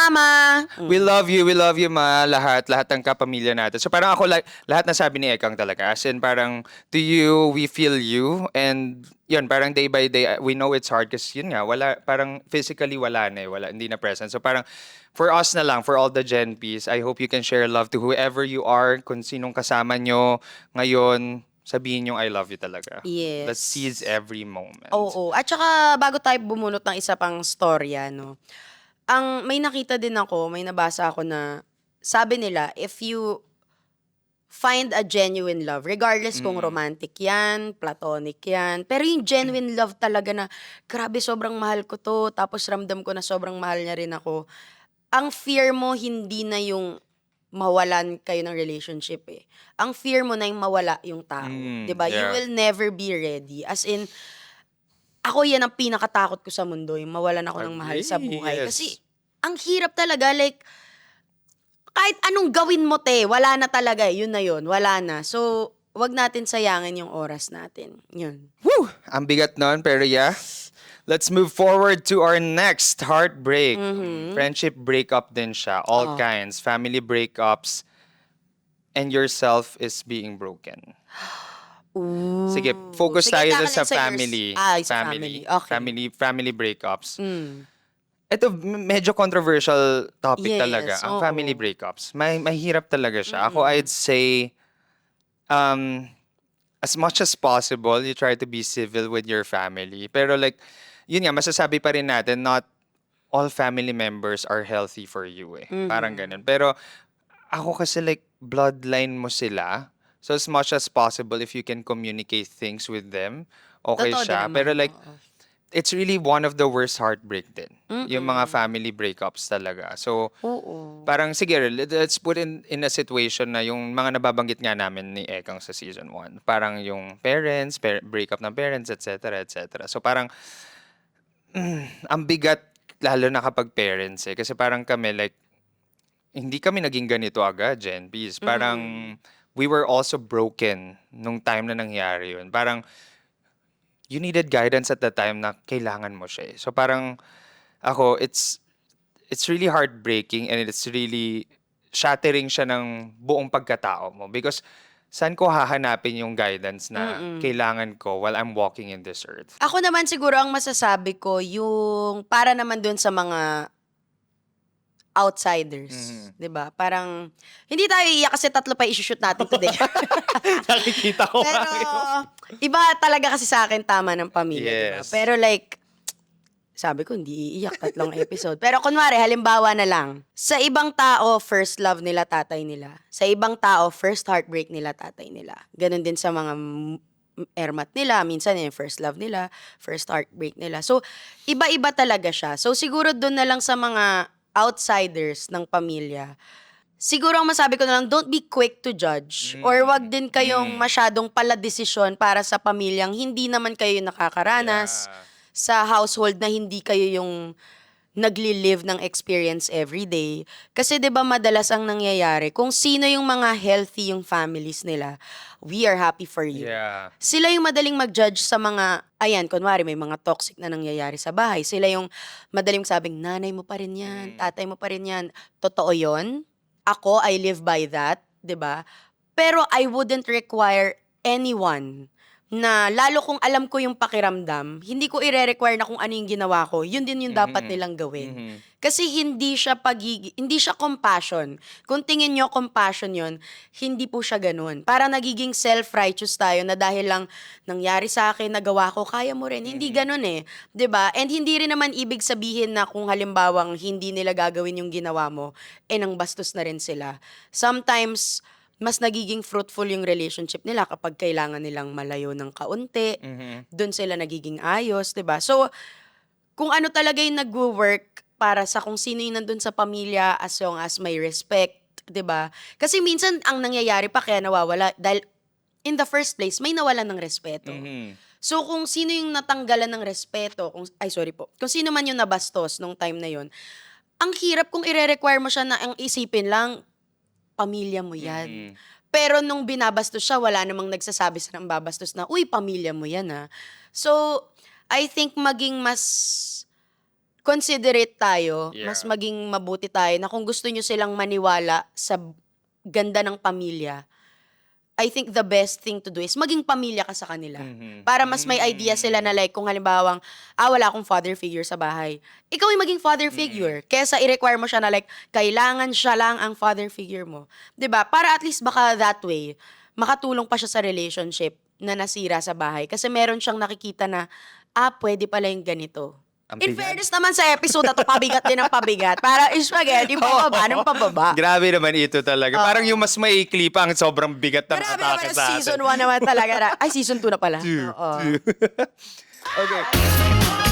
Mama! We love you, ma. Lahat ng kapamilya natin. So parang ako, lahat na sabi ni Ekang talaga. As in, parang, to you, we feel you. And, yun, parang day by day, we know it's hard kasi yun nga, parang physically wala na eh. Hindi na present. So parang, for us na lang, for all the Gen Ps, I hope you can share love to whoever you are, kung sinong kasama nyo ngayon, sabihin yung I love you talaga. Yes. Let's seize every moment. Oo. At saka, bago tayo bumunot ng isa pang storya, no? May nakita din ako, may nabasa ako na, sabi nila, if you find a genuine love, regardless kung romantic yan, platonic yan, pero yung genuine love talaga na, grabe, sobrang mahal ko to, tapos ramdam ko na sobrang mahal niya rin ako. Ang fear mo, hindi na yung mawalan kayo ng relationship eh. Ang fear mo na yung mawala yung tao. 'Di ba? You Yeah. will never be ready. As in, ako yan ang pinakatakot ko sa mundo, yung mawalan ako ng mahal sa buhay. Yes. Kasi, ang hirap talaga, like, kahit anong gawin mo, wala na talaga, yun na yun, wala na. So, wag natin sayangin yung oras natin. Yun. Woo! Ang bigat nun, pero yeah. Let's move forward to our next heartbreak. Friendship breakup din siya. All kinds. Family breakups. And yourself is being broken. Ooh. Sige, focus Sige, tayo tackle dun sa it sa yours. family. Sa family. Okay. Family breakups. Mm. Ito, medyo controversial topic Yes, talaga. Ang oo. family breakups. Mahirap talaga siya. Ako, I'd say, as much as possible, you try to be civil with your family. Pero like, yun nga, masasabi pa rin natin, not all family members are healthy for you eh. Parang ganun. Pero ako kasi like, bloodline mo sila. So as much as possible, if you can communicate things with them, okay Totoo din siya. naman, Pero like, oo. it's really one of the worst heartbreak din. Yung mga family breakups talaga. So, Oo. parang sige, let's put in a situation na yung mga nababanggit nga namin ni Ekang sa season 1. Parang yung parents, breakup ng parents, etc. etc. So parang, ang bigat lalo na kapag parents eh. Kasi parang kami like, hindi kami naging ganito agad, Gen Bs. Parang, we were also broken nung time na nangyari yun. Parang, you needed guidance at the time na kailangan mo siya eh. So parang, ako, it's really heartbreaking and it's really shattering siya ng buong pagkatao mo. Because, saan ko hahanapin yung guidance na kailangan ko while I'm walking in this earth? Ako naman siguro ang masasabi ko, yung para naman dun sa mga outsiders, 'di ba? Parang hindi tayo iiyak kasi 3 pa i-shoot natin today. Nakikita ko Pero iba talaga kasi sa akin tama ng pamilya, 'di ba? Yes. Pero like sabi ko hindi iiyak 3 episode. Pero kunwari halimbawa na lang, sa ibang tao first love nila tatay nila. Sa ibang tao first heartbreak nila tatay nila. Ganon din sa mga ermat nila, minsan yung first love nila, first heartbreak nila. So iba-iba talaga siya. So siguro doon na lang sa mga outsiders ng pamilya, siguro ang masabi ko na lang, don't be quick to judge. Or wag din kayong masyadong paladesisyon para sa pamilyang hindi naman kayo nakakaranas, sa household na hindi kayo yung nagli-live ng experience every day. Kasi 'di ba madalas ang nangyayari, kung sino yung mga healthy yung families nila, we are happy for you. Yeah. Sila yung madaling mag-judge sa mga, ayan, kunwari may mga toxic na nangyayari sa bahay. Sila yung madaling sabing, nanay mo pa rin yan, tatay mo pa rin yan. Totoo yon. Ako, I live by that, 'di ba? Pero I wouldn't require anyone na lalo kung alam ko yung pakiramdam, hindi ko ire-require na kung ano yung ginawa ko, yun din yung dapat nilang gawin. Kasi hindi siya compassion. Kung tingin nyo compassion yun, hindi po siya ganun. Para nagiging self-righteous tayo na dahil lang nangyari sa akin, nagawa ko, kaya mo rin. Hindi ganun eh. 'Di ba? And hindi rin naman ibig sabihin na kung halimbawang hindi nila gagawin yung ginawa mo, nang bastos na rin sila. Sometimes, mas nagiging fruitful yung relationship nila kapag kailangan nilang malayo ng kaunti. Doon sila nagiging ayos, 'di ba? So, kung ano talaga yung nagwo-work para sa kung sino yung nandun sa pamilya as long as may respect, 'di ba? Kasi minsan ang nangyayari pa kaya nawawala dahil in the first place may nawalan ng respeto. So kung sino yung natanggalan ng respeto, kung sino man yung nabastos nung time na yon, ang hirap kung ire-require mo siya na ang isipin lang, pamilya mo yan. Pero nung binabastos siya, wala namang nagsasabi sa nang babastos na, uy, pamilya mo yan ah. So, I think maging mas considerate tayo, Yeah. mas maging mabuti tayo na kung gusto nyo silang maniwala sa ganda ng pamilya, I think the best thing to do is maging pamilya ka sa kanila. Mhm. Para mas may idea sila na like, kung halimbawang, wala akong father figure sa bahay. Ikaw yung maging father figure. Kesa i-require mo siya na like, kailangan siya lang ang father figure mo. 'Di ba? Para at least baka that way, makatulong pa siya sa relationship na nasira sa bahay. Kasi meron siyang nakikita na, pwede pala yung ganito. Ang In bigat. fairness naman sa episode na to, pabigat din ang pabigat. Para spaghetti, pababa ng pababa. Grabe naman ito talaga. Parang yung mas maikli pa ang sobrang bigat ng Grabe atake naman sa season atin. 1 naman talaga. Ay, season 2 na pala. Oo. Okay.